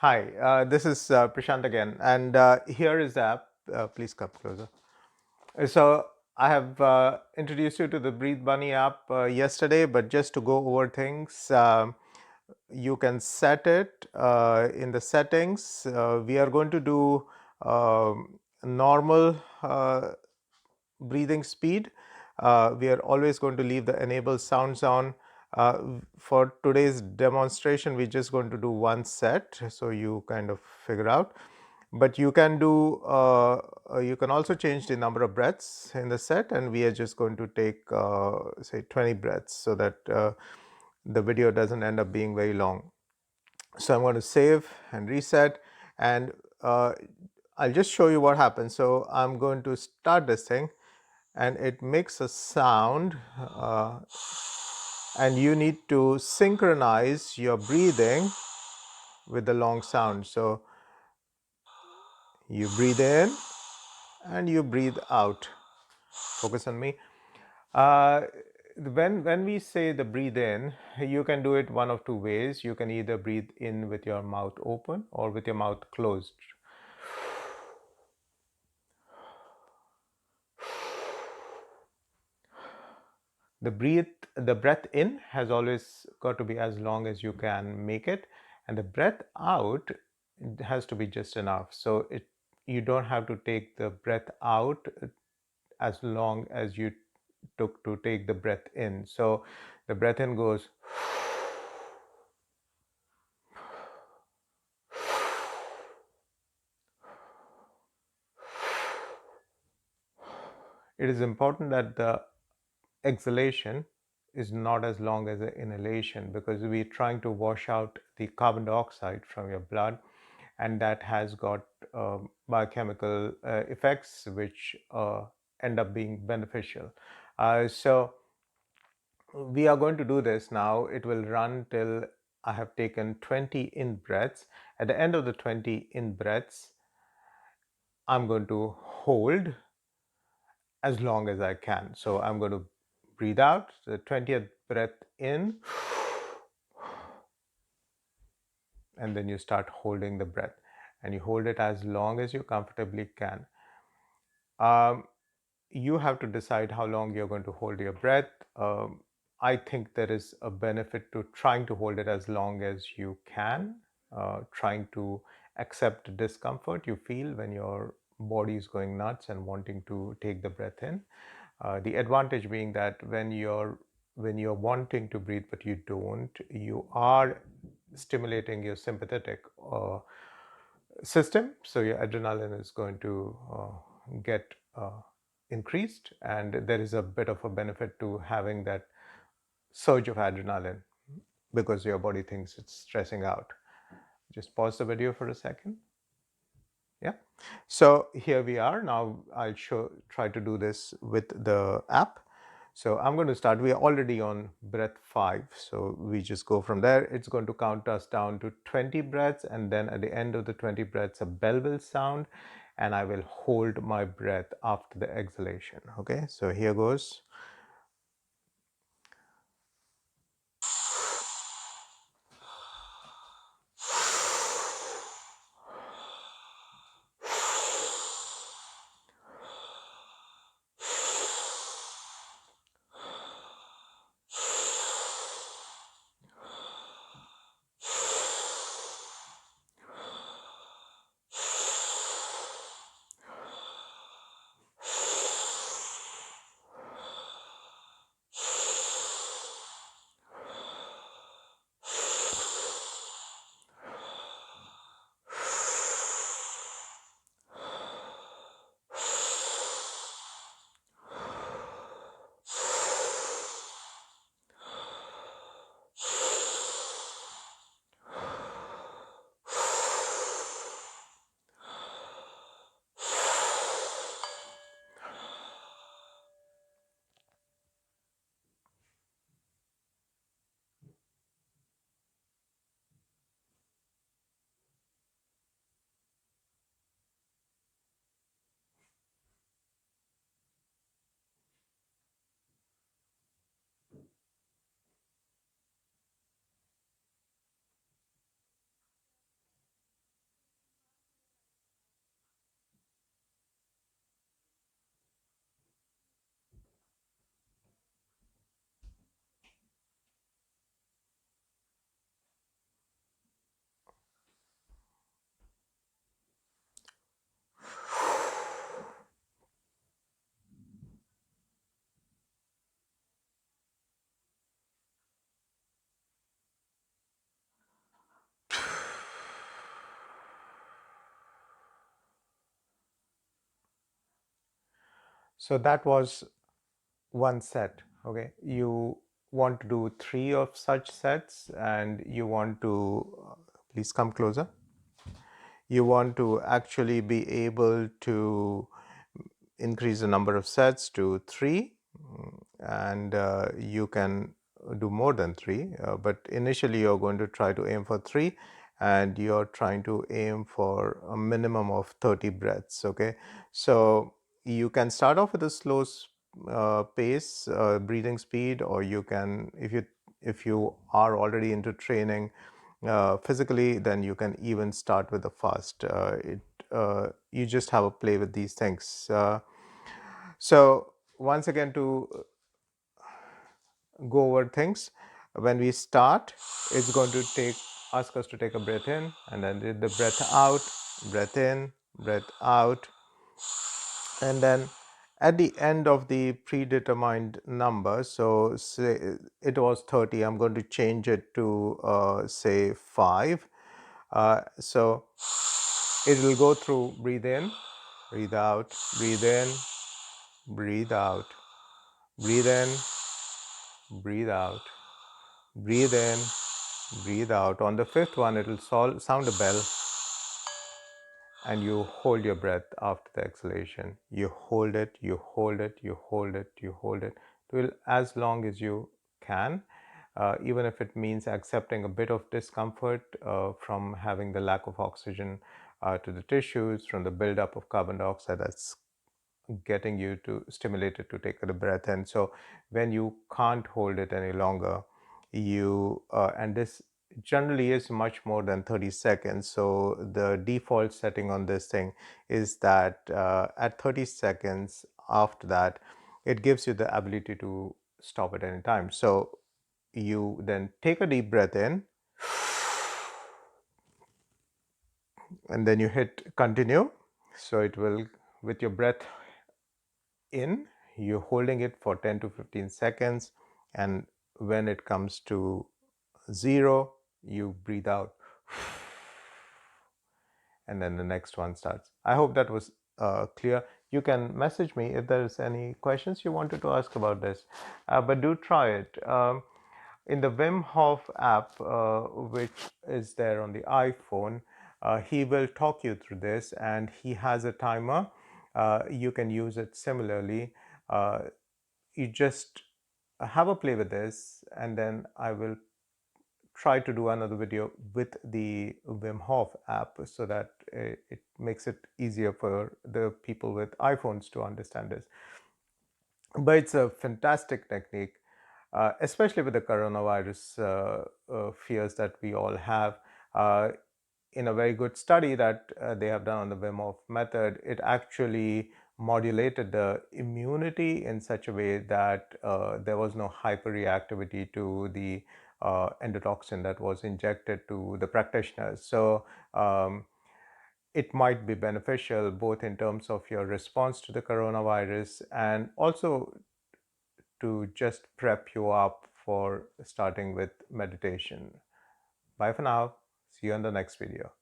Hi, this is Prashant again, and here is the app. Please come closer. So I have introduced you to the Breathe Bunny app yesterday, but just to go over things, you can set it in the settings. We are going to do normal breathing speed. We are always going to leave the enable sounds on. For today's demonstration, we're just going to do one set, so you kind of figure out. But you can do, you can also change the number of breaths in the set, and we are just going to take, say, 20 breaths so that the video doesn't end up being very long. So I'm going to save and reset, and I'll just show you what happens. So I'm going to start this thing, and it makes a sound, and you need to synchronize your breathing with the long sound. So you breathe in and you breathe out. Focus on me. When we say the breathe in, you can do it one of two ways. You can either breathe in with your mouth open or with your mouth closed. The breath in has always got to be as long as you can make it, and the breath out has to be just enough. So you don't have to take the breath out as long as you took to take the breath in. So the breath in goes it is important that the exhalation is not as long as the inhalation, because we're trying to wash out the carbon dioxide from your blood, and that has got biochemical effects which end up being beneficial. So we are going to do this now. It will run till I have taken 20 in breaths. At the end of the 20 in breaths, I'm going to hold as long as I can. So I'm going to breathe out the 20th breath in, and then you start holding the breath, and you hold it as long as you comfortably can. You have to decide how long you're going to hold your breath. I think there is a benefit to trying to hold it as long as you can, trying to accept discomfort you feel when your body is going nuts and wanting to take the breath in. The advantage being that when you're wanting to breathe but you don't, you are stimulating your sympathetic system, so your adrenaline is going to get increased, and there is a bit of a benefit to having that surge of adrenaline because your body thinks it's stressing out. Just pause the video for a second. Yeah, so here we are now. I'll try to do this with the app. So I'm going to start. We are already on breath 5, so we just go from there. It's going to count us down to 20 breaths, and then at the end of the 20 breaths a bell will sound, and I will hold my breath after the exhalation. Okay, so here goes. So that was one set. Okay, you want to do 3 of such sets, and you want to please come closer. You want to actually be able to increase the number of sets to 3, and you can do more than 3, but initially you're going to try to aim for 3, and you're trying to aim for a minimum of 30 breaths. Okay, so you can start off with a slow pace, breathing speed, or you can, if you are already into training physically, then you can even start with a fast. You just have a play with these things. So once again, to go over things, when we start, it's going to ask us to take a breath in, and then the breath out, breath in, breath out, and then at the end of the predetermined number, so say it was 30, I'm going to change it to say 5. So it will go through breathe in, breathe out, breathe in, breathe out, breathe in, breathe out, breathe in, breathe out. On the 5th one, it will sound a bell, and you hold your breath after the exhalation. You hold it, you hold it, you hold it, you hold it till as long as you can, even if it means accepting a bit of discomfort from having the lack of oxygen to the tissues, from the buildup of carbon dioxide that's getting you to stimulated to take the breath in. So when you can't hold it any longer, you and this generally is much more than 30 seconds. So the default setting on this thing is that at 30 seconds after that, it gives you the ability to stop at any time. So you then take a deep breath in, and then you hit continue. So it will, with your breath in, you're holding it for 10 to 15 seconds, and when it comes to 0, you breathe out, and then the next one starts. I hope that was clear. You can message me if there's any questions you wanted to ask about this, but do try it. In the Wim Hof app, which is there on the iPhone, he will talk you through this, and he has a timer. You can use it similarly. You just have a play with this, and then I will try to do another video with the Wim Hof app, so that it makes it easier for the people with iPhones to understand this. But it's a fantastic technique, especially with the coronavirus fears that we all have. In a very good study that they have done on the Wim Hof method, it actually modulated the immunity in such a way that there was no hyperreactivity to the endotoxin that was injected to the practitioners. So it might be beneficial both in terms of your response to the coronavirus, and also to just prep you up for starting with meditation. Bye for now. See you in the next video.